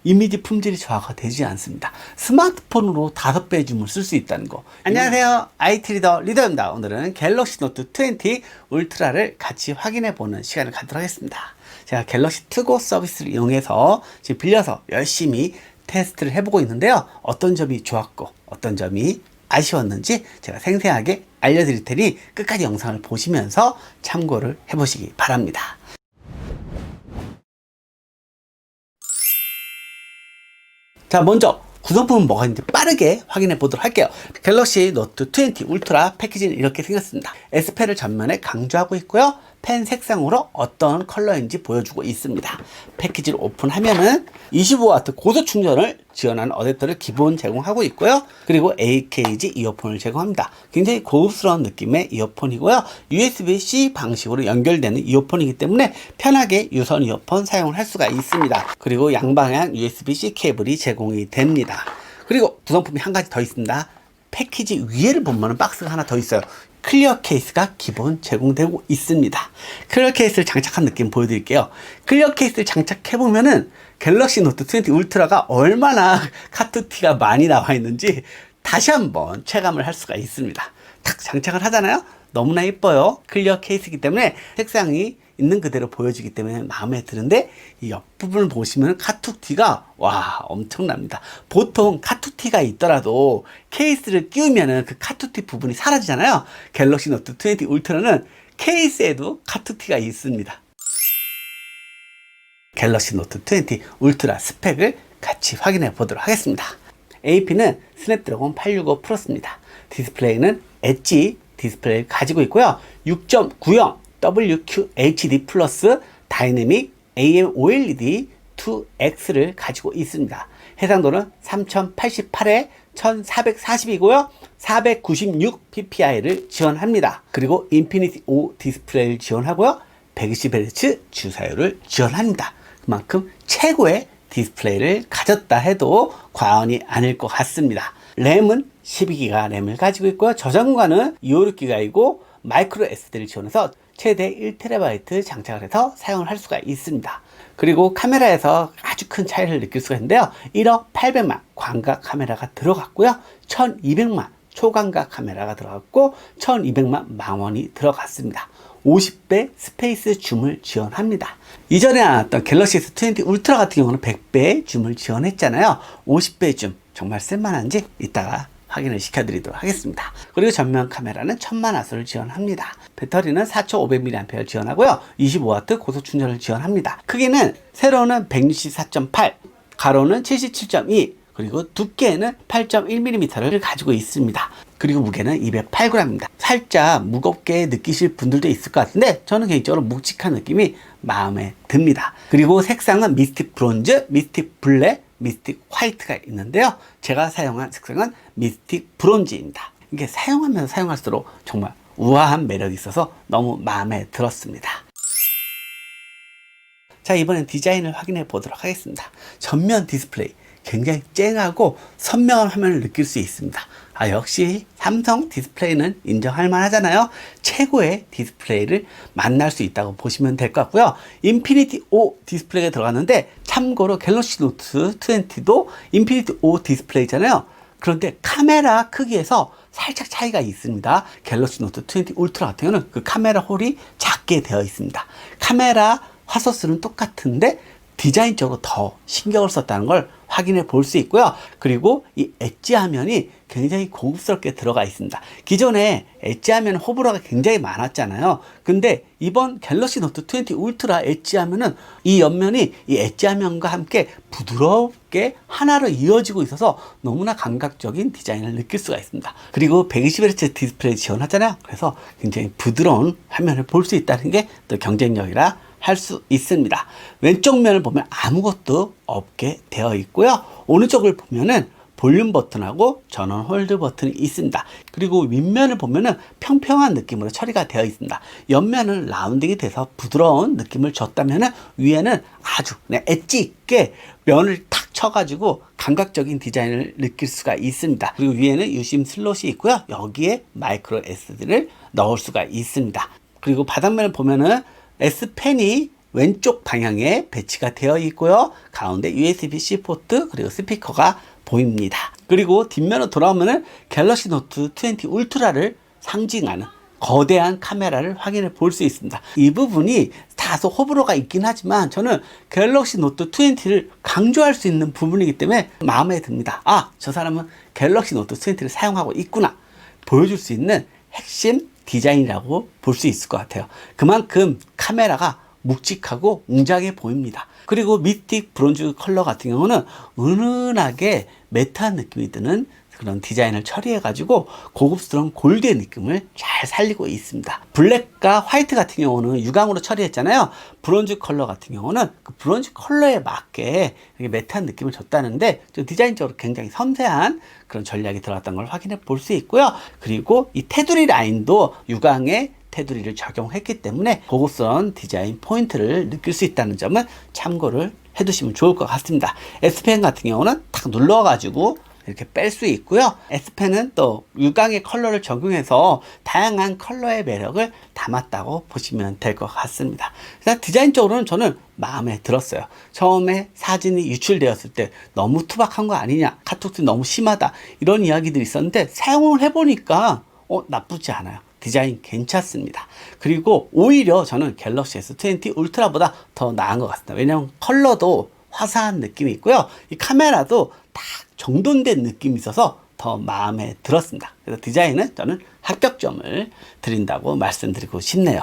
이미지 품질이 저하가 되지 않습니다. 스마트폰으로 5배의 줌을 쓸 수 있다는 거. 안녕하세요. IT 리더 리더입니다. 오늘은 갤럭시 노트 20 울트라를 같이 확인해 보는 시간을 갖도록 하겠습니다. 제가 갤럭시 투고 서비스를 이용해서 지금 빌려서 열심히 테스트를 해보고 있는데요. 어떤 점이 좋았고 어떤 점이 아쉬웠는지 제가 생생하게 알려드릴 테니 끝까지 영상을 보시면서 참고를 해보시기 바랍니다. 자, 먼저 구성품은 뭐가 있는지 빠르게 확인해 보도록 할게요. 갤럭시 노트 20 울트라 패키지는 이렇게 생겼습니다. S펜을 전면에 강조하고 있고요. 펜 색상으로 어떤 컬러인지 보여주고 있습니다. 패키지를 오픈하면은 25W 고속 충전을 지원하는 어댑터를 기본 제공하고 있고요. 그리고 AKG 이어폰을 제공합니다. 굉장히 고급스러운 느낌의 이어폰이고요. USB-C 방식으로 연결되는 이어폰이기 때문에 편하게 유선 이어폰 사용을 할 수가 있습니다. 그리고 양방향 USB-C 케이블이 제공이 됩니다. 그리고 구성품이 한 가지 더 있습니다. 패키지 위에를 보면 박스가 하나 더 있어요. 클리어 케이스가 기본 제공되고 있습니다. 클리어 케이스를 장착한 느낌 보여드릴게요. 클리어 케이스를 장착해보면은 갤럭시 노트 20 울트라가 얼마나 카투티가 많이 나와 있는지 다시 한번 체감을 할 수가 있습니다. 탁 장착을 하잖아요. 너무나 예뻐요. 클리어 케이스이기 때문에 색상이 있는 그대로 보여지기 때문에 마음에 드는데 이 옆부분을 보시면 카투티가 와 엄청납니다. 보통 카투티가 있더라도 케이스를 끼우면 그 카투티 부분이 사라지잖아요. 갤럭시 노트 20 울트라는 케이스에도 카투티가 있습니다. 갤럭시 노트 20 울트라 스펙을 같이 확인해 보도록 하겠습니다. AP는 스냅드래곤 865 플러스입니다. 디스플레이는 엣지 디스플레이를 가지고 있고요. 6.90 WQHD 플러스 다이내믹 AMOLED 2X를 가지고 있습니다. 해상도는 3088에 1440이고요. 496 PPI를 지원합니다. 그리고 인피니티 O 디스플레이를 지원하고요. 120Hz 주사율을 지원합니다. 그만큼 최고의 디스플레이를 가졌다 해도 과언이 아닐 것 같습니다. 램은 12기가 램을 가지고 있고요. 저장 공간은 256기가이고 마이크로 SD를 지원해서 최대 1TB 장착을 해서 사용을 할 수가 있습니다. 그리고 카메라에서 아주 큰 차이를 느낄 수가 있는데요. 1억 800만 광각 카메라가 들어갔고요. 1200만 초광각 카메라가 들어갔고 1200만 망원이 들어갔습니다. 50배 스페이스 줌을 지원합니다. 이전에 나왔던 갤럭시 S20 울트라 같은 경우는 100배 줌을 지원했잖아요. 50배 줌 정말 쓸만한지 이따가 확인을 시켜드리도록 하겠습니다. 그리고 전면 카메라는 1000만화소를 지원합니다. 배터리는 4500mAh 지원하고요. 25W 고속 충전을 지원합니다. 크기는 세로는 164.8, 가로는 77.2, 그리고 두께는 8.1mm를 가지고 있습니다. 그리고 무게는 208g입니다. 살짝 무겁게 느끼실 분들도 있을 것 같은데 저는 개인적으로 묵직한 느낌이 마음에 듭니다. 그리고 색상은 미스틱 브론즈, 미스틱 블랙, 미스틱 화이트가 있는데요. 제가 사용한 색상은 미스틱 브론즈입니다. 이게 사용하면 사용할수록 정말 우아한 매력이 있어서 너무 마음에 들었습니다. 자, 이번엔 디자인을 확인해 보도록 하겠습니다. 전면 디스플레이 굉장히 쨍하고 선명한 화면을 느낄 수 있습니다. 역시 삼성 디스플레이는 인정할 만하잖아요. 최고의 디스플레이를 만날 수 있다고 보시면 될 것 같고요. 인피니티 O 디스플레이가 들어갔는데 참고로 갤럭시 노트 20도 인피니티 O 디스플레이잖아요. 그런데 카메라 크기에서 살짝 차이가 있습니다. 갤럭시 노트 20 울트라 같은 경우는 그 카메라 홀이 작게 되어 있습니다. 카메라 화소수는 똑같은데 디자인적으로 더 신경을 썼다는 걸 확인해 볼 수 있고요. 그리고 이 엣지 화면이 굉장히 고급스럽게 들어가 있습니다. 기존에 엣지 화면 호불호가 굉장히 많았잖아요. 근데 이번 갤럭시 노트 20 울트라 엣지 화면은 이 옆면이 이 엣지 화면과 함께 부드럽게 하나로 이어지고 있어서 너무나 감각적인 디자인을 느낄 수가 있습니다. 그리고 120Hz 디스플레이 지원하잖아요. 그래서 굉장히 부드러운 화면을 볼 수 있다는 게 또 경쟁력이라 할 수 있습니다. 왼쪽 면을 보면 아무것도 없게 되어 있고요. 오른쪽을 보면은 볼륨 버튼하고 전원 홀드 버튼이 있습니다. 그리고 윗면을 보면은 평평한 느낌으로 처리가 되어 있습니다. 옆면은 라운딩이 돼서 부드러운 느낌을 줬다면은 위에는 아주 엣지 있게 면을 탁 쳐가지고 감각적인 디자인을 느낄 수가 있습니다. 그리고 위에는 유심 슬롯이 있고요. 여기에 마이크로 SD를 넣을 수가 있습니다. 그리고 바닥면을 보면은 S펜이 왼쪽 방향에 배치가 되어 있고요. 가운데 USB-C 포트 그리고 스피커가 보입니다. 그리고 뒷면으로 돌아오면은 갤럭시 노트 20 울트라를 상징하는 거대한 카메라를 확인해 볼 수 있습니다. 이 부분이 다소 호불호가 있긴 하지만 저는 갤럭시 노트 20를 강조할 수 있는 부분이기 때문에 마음에 듭니다. 아, 저 사람은 갤럭시 노트 20를 사용하고 있구나 보여줄 수 있는 핵심 디자인이라고 볼 수 있을 것 같아요. 그만큼 카메라가 묵직하고 웅장해 보입니다. 그리고 미스틱 브론즈 컬러 같은 경우는 은은하게 매트한 느낌이 드는 그런 디자인을 처리해가지고 고급스러운 골드의 느낌을 잘 살리고 있습니다. 블랙과 화이트 같은 경우는 유광으로 처리했잖아요. 브론즈 컬러 같은 경우는 그 브론즈 컬러에 맞게 매트한 느낌을 줬다는데 좀 디자인적으로 굉장히 섬세한 그런 전략이 들어갔던 걸 확인해 볼 수 있고요. 그리고 이 테두리 라인도 유광에 테두리를 적용했기 때문에 고급스러운 디자인 포인트를 느낄 수 있다는 점은 참고를 해두시면 좋을 것 같습니다. S펜 같은 경우는 탁 눌러가지고 이렇게 뺄 수 있고요. S펜은 또 유광의 컬러를 적용해서 다양한 컬러의 매력을 담았다고 보시면 될 것 같습니다. 일단 디자인적으로는 저는 마음에 들었어요. 처음에 사진이 유출되었을 때 너무 투박한 거 아니냐, 카톡도 너무 심하다 이런 이야기들이 있었는데 사용을 해보니까 나쁘지 않아요. 디자인 괜찮습니다. 그리고 오히려 저는 갤럭시 S20 울트라보다 더 나은 것 같습니다. 왜냐하면 컬러도 화사한 느낌이 있고요. 이 카메라도 딱 정돈된 느낌이 있어서 더 마음에 들었습니다. 그래서 디자인은 저는 합격점을 드린다고 말씀드리고 싶네요.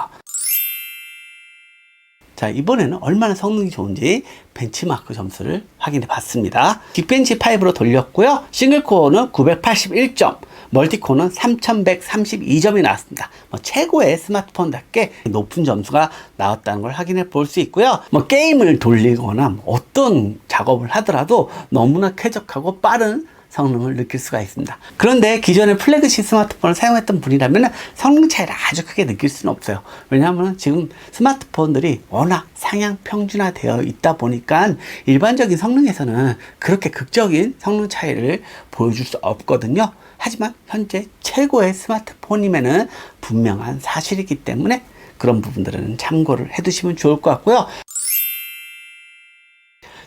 자, 이번에는 얼마나 성능이 좋은지 벤치마크 점수를 확인해 봤습니다. 긱벤치 5로 돌렸고요. 싱글코어는 981점, 멀티코어는 3132점이 나왔습니다. 최고의 스마트폰답게 높은 점수가 나왔다는 걸 확인해 볼 수 있고요. 게임을 돌리거나 어떤 작업을 하더라도 너무나 쾌적하고 빠른 성능을 느낄 수가 있습니다. 그런데 기존의 플래그십 스마트폰을 사용했던 분이라면 성능 차이를 아주 크게 느낄 수는 없어요. 왜냐하면 지금 스마트폰들이 워낙 상향 평준화되어 있다 보니까 일반적인 성능에서는 그렇게 극적인 성능 차이를 보여줄 수 없거든요. 하지만 현재 최고의 스마트폰임에는 분명한 사실이기 때문에 그런 부분들은 참고를 해두시면 좋을 것 같고요.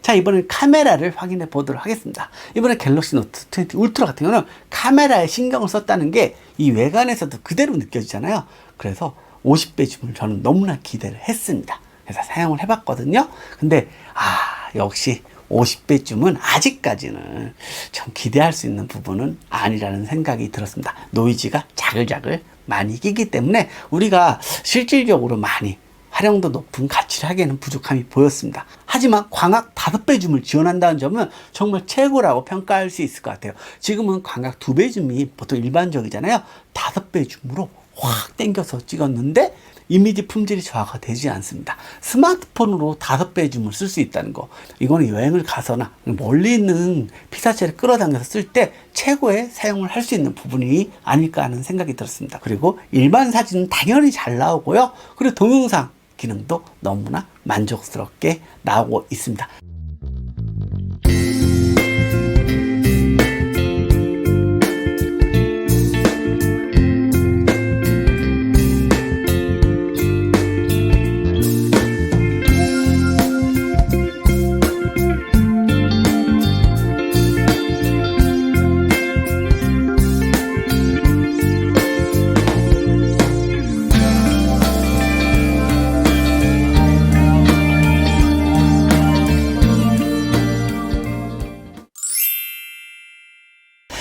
자, 이번엔 카메라를 확인해 보도록 하겠습니다. 이번에 갤럭시 노트 20 울트라 같은 경우는 카메라에 신경을 썼다는 게 이 외관에서도 그대로 느껴지잖아요. 그래서 50배 줌을 저는 너무나 기대를 했습니다. 그래서 사용을 해봤거든요. 근데 역시 50배 줌은 아직까지는 좀 기대할 수 있는 부분은 아니라는 생각이 들었습니다. 노이즈가 자글자글 많이 끼기 때문에 우리가 실질적으로 많이 활용도 높은 가치를 하기에는 부족함이 보였습니다. 하지만 광학 5배 줌을 지원한다는 점은 정말 최고라고 평가할 수 있을 것 같아요. 지금은 광학 2배 줌이 보통 일반적이잖아요. 5배 줌으로 확 당겨서 찍었는데 이미지 품질이 저하가 되지 않습니다. 스마트폰으로 5배 줌을 쓸 수 있다는 거, 이거는 여행을 가서나 멀리 있는 피사체를 끌어당겨서 쓸 때 최고의 사용을 할 수 있는 부분이 아닐까 하는 생각이 들었습니다. 그리고 일반 사진은 당연히 잘 나오고요. 그리고 동영상 기능도 너무나 만족스럽게 나오고 있습니다.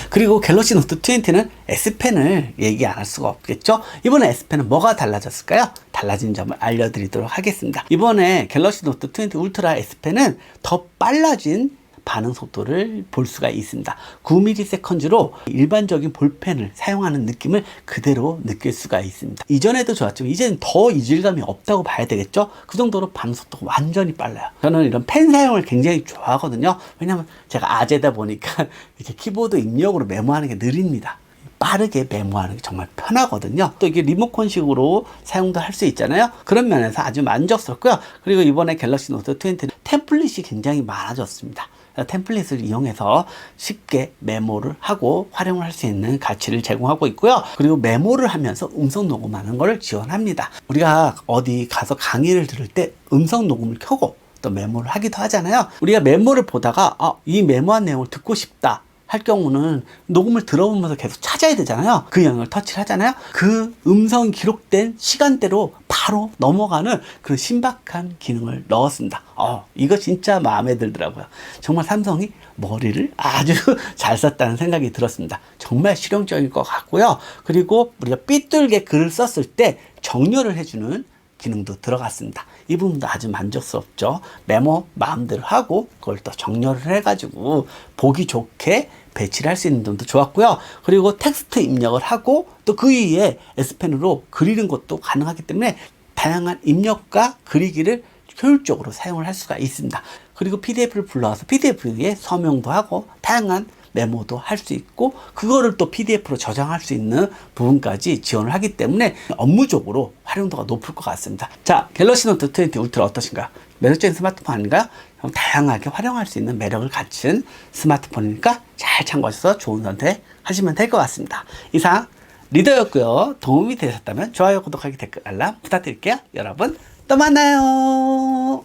그리고 갤럭시 노트 20는 S펜을 얘기 안 할 수가 없겠죠. 이번에 S펜은 뭐가 달라졌을까요? 달라진 점을 알려드리도록 하겠습니다. 이번에 갤럭시 노트 20 울트라 S펜은 더 빨라진 반응 속도를 볼 수가 있습니다. 9ms로 일반적인 볼펜을 사용하는 느낌을 그대로 느낄 수가 있습니다. 이전에도 좋았지만 이제는 더 이질감이 없다고 봐야 되겠죠. 그 정도로 반응 속도가 완전히 빨라요. 저는 이런 펜 사용을 굉장히 좋아하거든요. 왜냐하면 제가 아재다 보니까 이렇게 키보드 입력으로 메모하는 게 느립니다. 빠르게 메모하는 게 정말 편하거든요. 또 이게 리모컨식으로 사용도 할 수 있잖아요. 그런 면에서 아주 만족스럽고요. 그리고 이번에 갤럭시 노트 20 템플릿이 굉장히 많아졌습니다. 템플릿을 이용해서 쉽게 메모를 하고 활용을 할 수 있는 가치를 제공하고 있고요. 그리고 메모를 하면서 음성 녹음하는 것을 지원합니다. 우리가 어디 가서 강의를 들을 때 음성 녹음을 켜고 또 메모를 하기도 하잖아요. 우리가 메모를 보다가 이 메모한 내용을 듣고 싶다 할 경우는 녹음을 들어보면서 계속 찾아야 되잖아요. 그 영역을 터치를 하잖아요. 그 음성 기록된 시간대로 바로 넘어가는 그런 신박한 기능을 넣었습니다. 이거 진짜 마음에 들더라고요. 정말 삼성이 머리를 아주 잘 썼다는 생각이 들었습니다. 정말 실용적일 것 같고요. 그리고 우리가 삐뚤게 글을 썼을 때 정렬을 해주는 기능도 들어갔습니다. 이 부분도 아주 만족스럽죠. 메모 마음대로 하고 그걸 또 정렬을 해가지고 보기 좋게 배치를 할 수 있는 점도 좋았고요. 그리고 텍스트 입력을 하고 또 그 위에 S펜으로 그리는 것도 가능하기 때문에 다양한 입력과 그리기를 효율적으로 사용을 할 수가 있습니다. 그리고 PDF를 불러와서 PDF에 서명도 하고 다양한 메모도 할 수 있고 그거를 또 PDF로 저장할 수 있는 부분까지 지원을 하기 때문에 업무적으로 활용도가 높을 것 같습니다. 자, 갤럭시 노트 20 울트라 어떠신가요? 매력적인 스마트폰 아닌가요? 다양하게 활용할 수 있는 매력을 갖춘 스마트폰이니까 잘 참고하셔서 좋은 선택 하시면 될 것 같습니다. 이상 리더였고요. 도움이 되셨다면 좋아요, 구독하기, 댓글, 알람 부탁드릴게요. 여러분 또 만나요.